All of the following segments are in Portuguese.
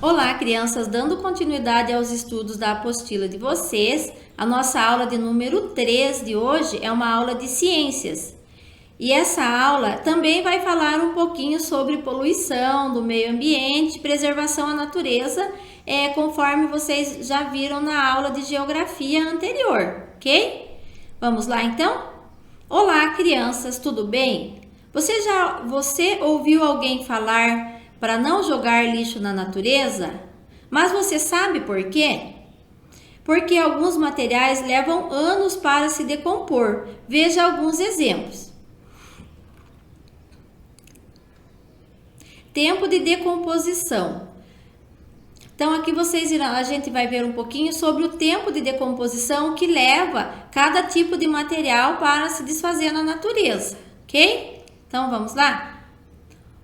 Olá, crianças! Dando continuidade aos estudos da apostila de vocês, a nossa aula de número 3 de hoje é uma aula de ciências. E essa aula também vai falar um pouquinho sobre poluição do meio ambiente, preservação à natureza, conforme vocês já viram na aula de geografia anterior, ok? Vamos lá então? Olá, crianças, tudo bem? Você ouviu alguém falar para não jogar lixo na natureza? Mas você sabe por quê? Porque alguns materiais levam anos para se decompor. Veja alguns exemplos. Tempo de decomposição. Então aqui a gente vai ver um pouquinho sobre o tempo de decomposição que leva cada tipo de material para se desfazer na natureza, ok? Então vamos lá?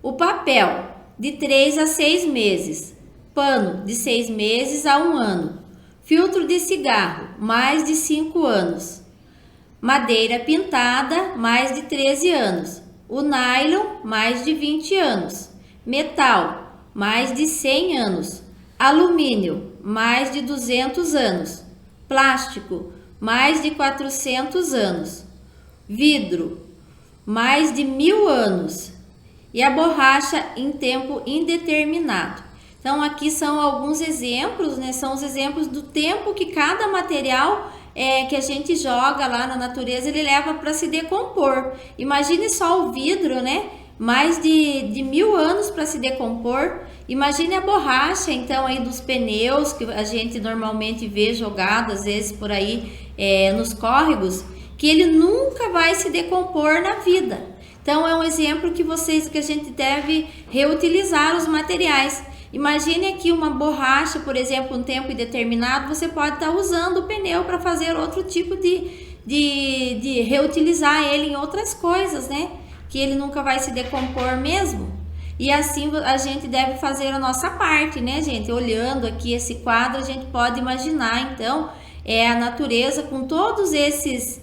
O papel, de 3 a 6 meses. Pano, de 6 meses a 1 ano. Filtro de cigarro, mais de 5 anos. Madeira pintada, mais de 13 anos. O nylon, mais de 20 anos. Metal, mais de 100 anos. Alumínio, mais de 200 anos. Plástico, mais de 400 anos. Vidro, mais de 1000 anos. E a borracha em tempo indeterminado. Então aqui são alguns exemplos, né? São os exemplos do tempo que cada material que a gente joga lá na natureza, ele leva para se decompor. Imagine só o vidro, né? Mais de 1000 anos para se decompor. Imagine a borracha, então, aí dos pneus que a gente normalmente vê jogado, às vezes, por aí nos córregos, que ele nunca vai se decompor na vida. Então, é um exemplo que a gente deve reutilizar os materiais. Imagine aqui uma borracha, por exemplo, um tempo indeterminado, você pode estar usando o pneu para fazer outro tipo de reutilizar ele em outras coisas, né? Que ele nunca vai se decompor mesmo. E assim a gente deve fazer a nossa parte, né, gente? Olhando aqui esse quadro, a gente pode imaginar, então, a natureza com todos esses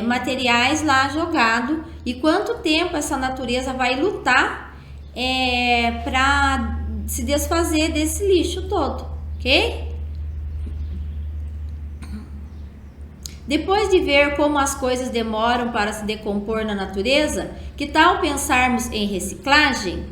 materiais lá jogado e quanto tempo essa natureza vai lutar para se desfazer desse lixo todo, ok? Depois de ver como as coisas demoram para se decompor na natureza, que tal pensarmos em reciclagem?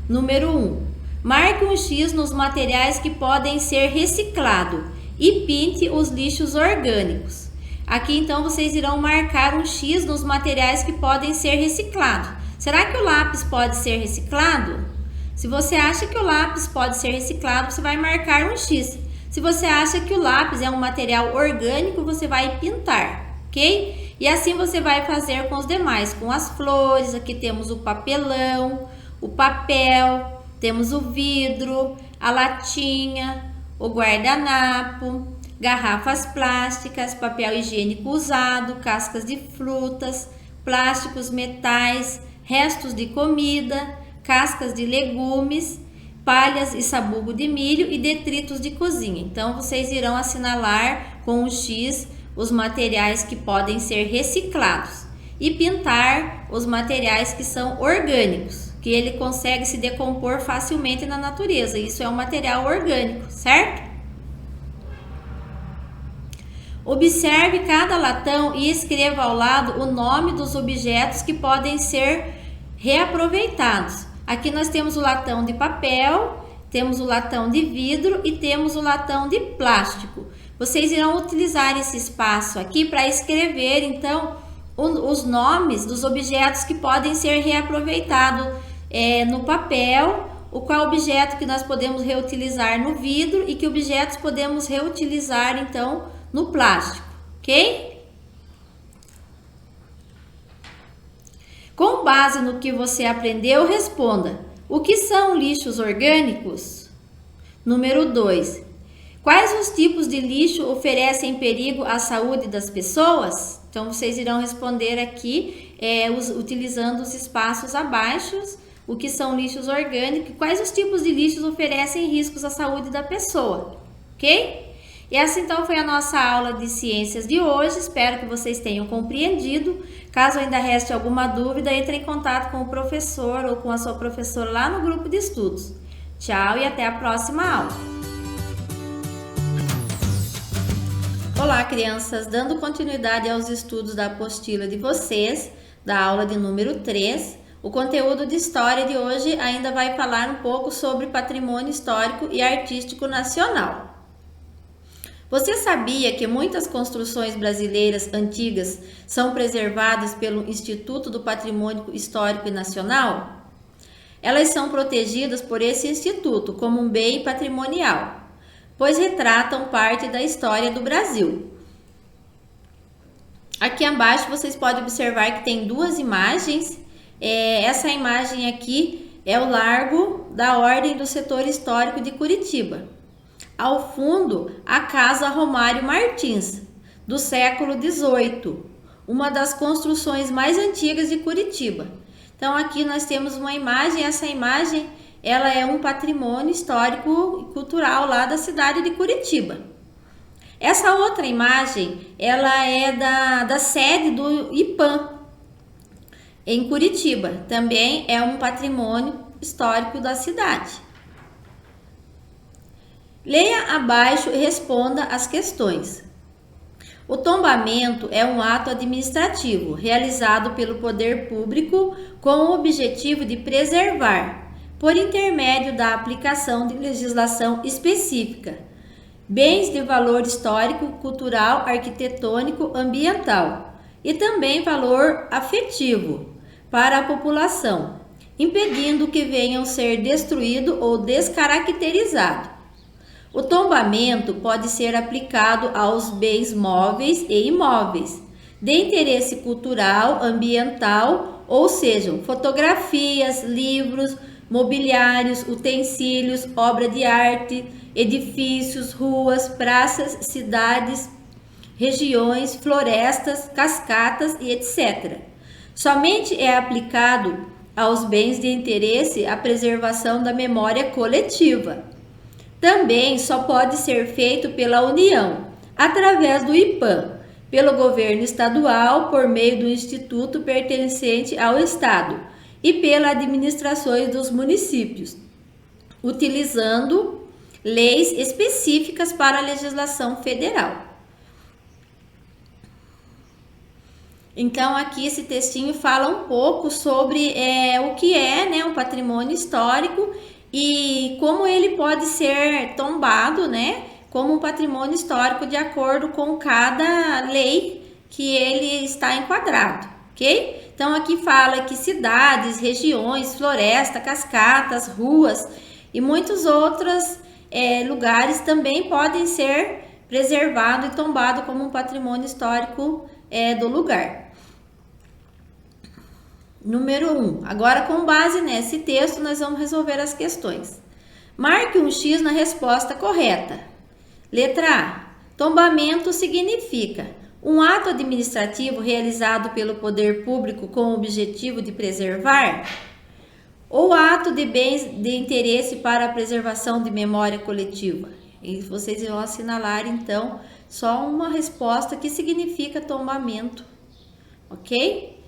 Número 1. Marque um X nos materiais que podem ser reciclados e pinte os lixos orgânicos. Aqui então vocês irão marcar um X nos materiais que podem ser reciclados. Será que o lápis pode ser reciclado? Se você acha que o lápis pode ser reciclado, você vai marcar um X. Se você acha que o lápis é um material orgânico, você vai pintar, ok? E assim você vai fazer com os demais, com as flores. Aqui temos o papelão, o papel, temos o vidro, a latinha, o guardanapo, garrafas plásticas, papel higiênico usado, cascas de frutas, plásticos, metais, restos de comida, cascas de legumes, palhas e sabugo de milho e detritos de cozinha. Então, vocês irão assinalar com um X os materiais que podem ser reciclados e pintar os materiais que são orgânicos, que ele consegue se decompor facilmente na natureza. Isso é um material orgânico, certo? Observe cada latão e escreva ao lado o nome dos objetos que podem ser reaproveitados. Aqui nós temos o latão de papel, temos o latão de vidro e temos o latão de plástico. Vocês irão utilizar esse espaço aqui para escrever, então, os nomes dos objetos que podem ser reaproveitados no papel, qual objeto que nós podemos reutilizar no vidro e que objetos podemos reutilizar, então, no plástico, ok? Com base no que você aprendeu, responda: o que são lixos orgânicos? Número 2. Quais os tipos de lixo oferecem perigo à saúde das pessoas? Então, vocês irão responder aqui utilizando os espaços abaixo. O que são lixos orgânicos? Quais os tipos de lixos oferecem riscos à saúde da pessoa? Ok? E essa então foi a nossa aula de ciências de hoje. Espero que vocês tenham compreendido. Caso ainda reste alguma dúvida, entre em contato com o professor ou com a sua professora lá no grupo de estudos. Tchau e até a próxima aula. Olá, crianças! Dando continuidade aos estudos da apostila de vocês, da aula de número 3, o conteúdo de história de hoje ainda vai falar um pouco sobre patrimônio histórico e artístico nacional. Você sabia que muitas construções brasileiras antigas são preservadas pelo Instituto do Patrimônio Histórico e Nacional? Elas são protegidas por esse instituto como um bem patrimonial, pois retratam parte da história do Brasil. Aqui abaixo vocês podem observar que tem duas imagens. Essa imagem aqui é o Largo da Ordem do Setor Histórico de Curitiba. Ao fundo, a Casa Romário Martins, do século XVIII, uma das construções mais antigas de Curitiba. Então aqui nós temos uma imagem, essa imagem ela é um patrimônio histórico e cultural lá da cidade de Curitiba. Essa outra imagem, ela é da sede do IPAM, em Curitiba. Também é um patrimônio histórico da cidade. Leia abaixo e responda as questões. O tombamento é um ato administrativo realizado pelo poder público com o objetivo de preservar, por intermédio da aplicação de legislação específica, bens de valor histórico, cultural, arquitetônico, ambiental e também valor afetivo para a população, impedindo que venham a ser destruído ou descaracterizado. O tombamento pode ser aplicado aos bens móveis e imóveis, de interesse cultural, ambiental, ou sejam, fotografias, livros, mobiliários, utensílios, obra de arte, edifícios, ruas, praças, cidades, regiões, florestas, cascatas e etc. Somente é aplicado aos bens de interesse a preservação da memória coletiva. Também só pode ser feito pela União, através do IPAM, pelo governo estadual, por meio do instituto pertencente ao Estado e pelas administrações dos municípios, utilizando leis específicas para a legislação federal. Então, aqui esse textinho fala um pouco sobre o que é um patrimônio histórico e como ele pode ser tombado, como um patrimônio histórico de acordo com cada lei que ele está enquadrado, ok? Então aqui fala que cidades, regiões, floresta, cascatas, ruas e muitos outros lugares também podem ser preservados e tombados como um patrimônio histórico do lugar. Número 1. Agora, com base nesse texto, nós vamos resolver as questões. Marque um X na resposta correta. Letra A. Tombamento significa um ato administrativo realizado pelo poder público com o objetivo de preservar ou ato de bens de interesse para a preservação de memória coletiva. E vocês vão assinalar, então, só uma resposta que significa tombamento, ok?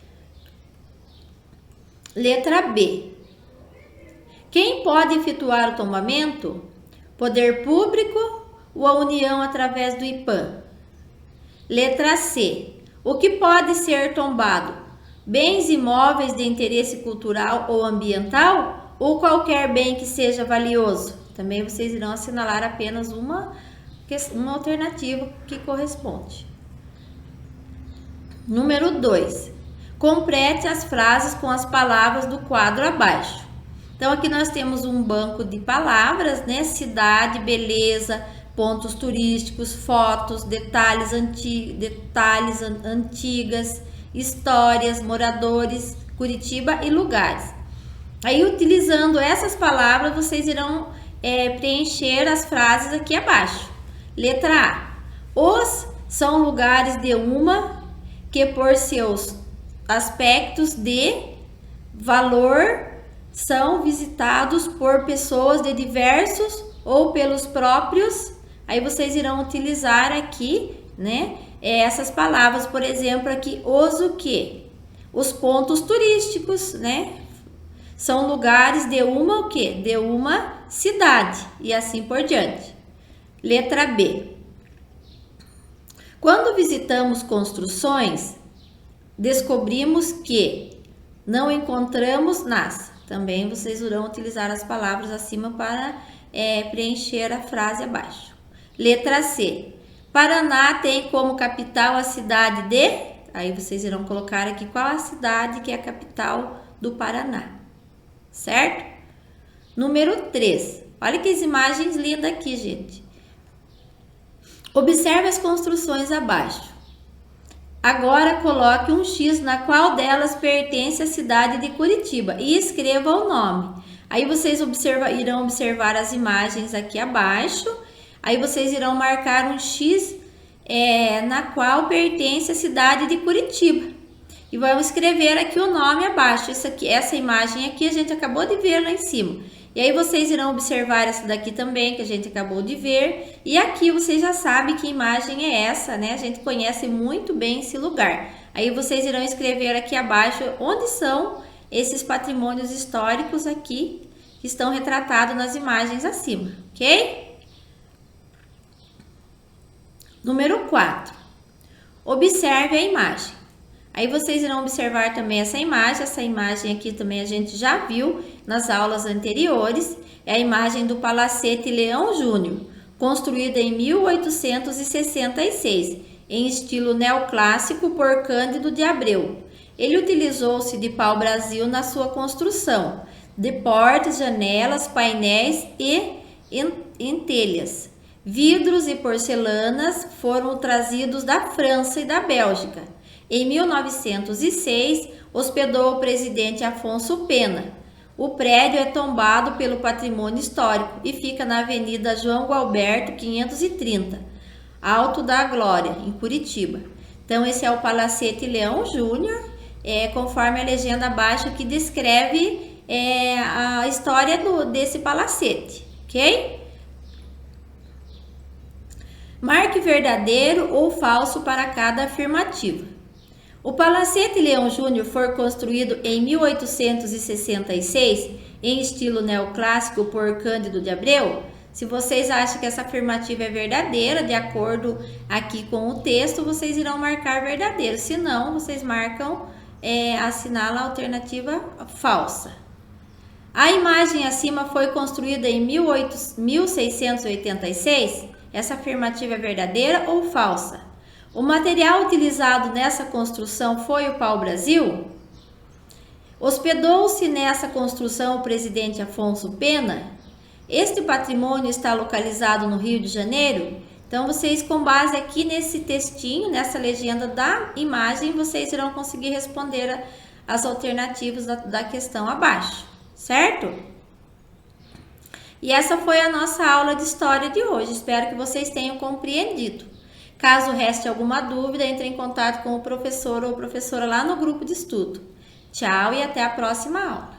Letra B. Quem pode efetuar o tombamento? Poder público ou a União através do IPAM? Letra C. O que pode ser tombado? Bens imóveis de interesse cultural ou ambiental ou qualquer bem que seja valioso? Também vocês irão assinalar apenas uma alternativa que corresponde. Número 2. Complete as frases com as palavras do quadro abaixo. Então, aqui nós temos um banco de palavras, cidade, beleza, pontos turísticos, fotos, detalhes antigas, histórias, moradores, Curitiba e lugares. Aí, utilizando essas palavras, vocês irão preencher as frases aqui abaixo. Letra A. Os são lugares de uma que por seus aspectos de valor são visitados por pessoas de diversos ou pelos próprios aí vocês irão utilizar aqui, né, essas palavras, por exemplo, aqui, os o quê? Os pontos turísticos, né? São lugares de uma o quê? De uma cidade, e assim por diante. Letra B. Quando visitamos construções, descobrimos que não encontramos nas. Também vocês irão utilizar as palavras acima para preencher a frase abaixo. Letra C. Paraná tem como capital a cidade de... Aí vocês irão colocar aqui qual a cidade que é a capital do Paraná. Certo? Número 3. Olha que imagens lindas aqui, gente. Observe as construções abaixo. Agora coloque um X na qual delas pertence à cidade de Curitiba e escreva o nome. Aí vocês irão observar as imagens aqui abaixo. Aí vocês irão marcar um X na qual pertence a cidade de Curitiba. E vamos escrever aqui o nome abaixo. Essa imagem aqui a gente acabou de ver lá em cima. E aí vocês irão observar essa daqui também, que a gente acabou de ver. E aqui vocês já sabem que imagem é essa, né? A gente conhece muito bem esse lugar. Aí vocês irão escrever aqui abaixo onde são esses patrimônios históricos aqui, que estão retratados nas imagens acima, ok? Número 4. Observe a imagem. Aí vocês irão observar também essa imagem aqui também a gente já viu nas aulas anteriores, é a imagem do Palacete Leão Júnior, construída em 1866, em estilo neoclássico por Cândido de Abreu. Ele utilizou-se de pau-brasil na sua construção, de portas, janelas, painéis e entelhas. Vidros e porcelanas foram trazidos da França e da Bélgica. Em 1906, hospedou o presidente Afonso Pena. O prédio é tombado pelo patrimônio histórico e fica na Avenida João Gualberto, 530, Alto da Glória, em Curitiba. Então, esse é o Palacete Leão Júnior, conforme a legenda abaixo que descreve a história desse palacete, ok? Marque verdadeiro ou falso para cada afirmativa. O Palacete Leão Júnior foi construído em 1866 em estilo neoclássico por Cândido de Abreu. Se vocês acham que essa afirmativa é verdadeira, de acordo aqui com o texto, vocês irão marcar verdadeiro. Se não, vocês marcam, assinalam a alternativa falsa. A imagem acima foi construída em 1686. Essa afirmativa é verdadeira ou falsa? O material utilizado nessa construção foi o pau-brasil? Hospedou-se nessa construção o presidente Afonso Pena? Este patrimônio está localizado no Rio de Janeiro? Então, vocês, com base aqui nesse textinho, nessa legenda da imagem, vocês irão conseguir responder as alternativas da questão abaixo, certo? E essa foi a nossa aula de história de hoje. Espero que vocês tenham compreendido. Caso reste alguma dúvida, entre em contato com o professor ou professora lá no grupo de estudo. Tchau e até a próxima aula.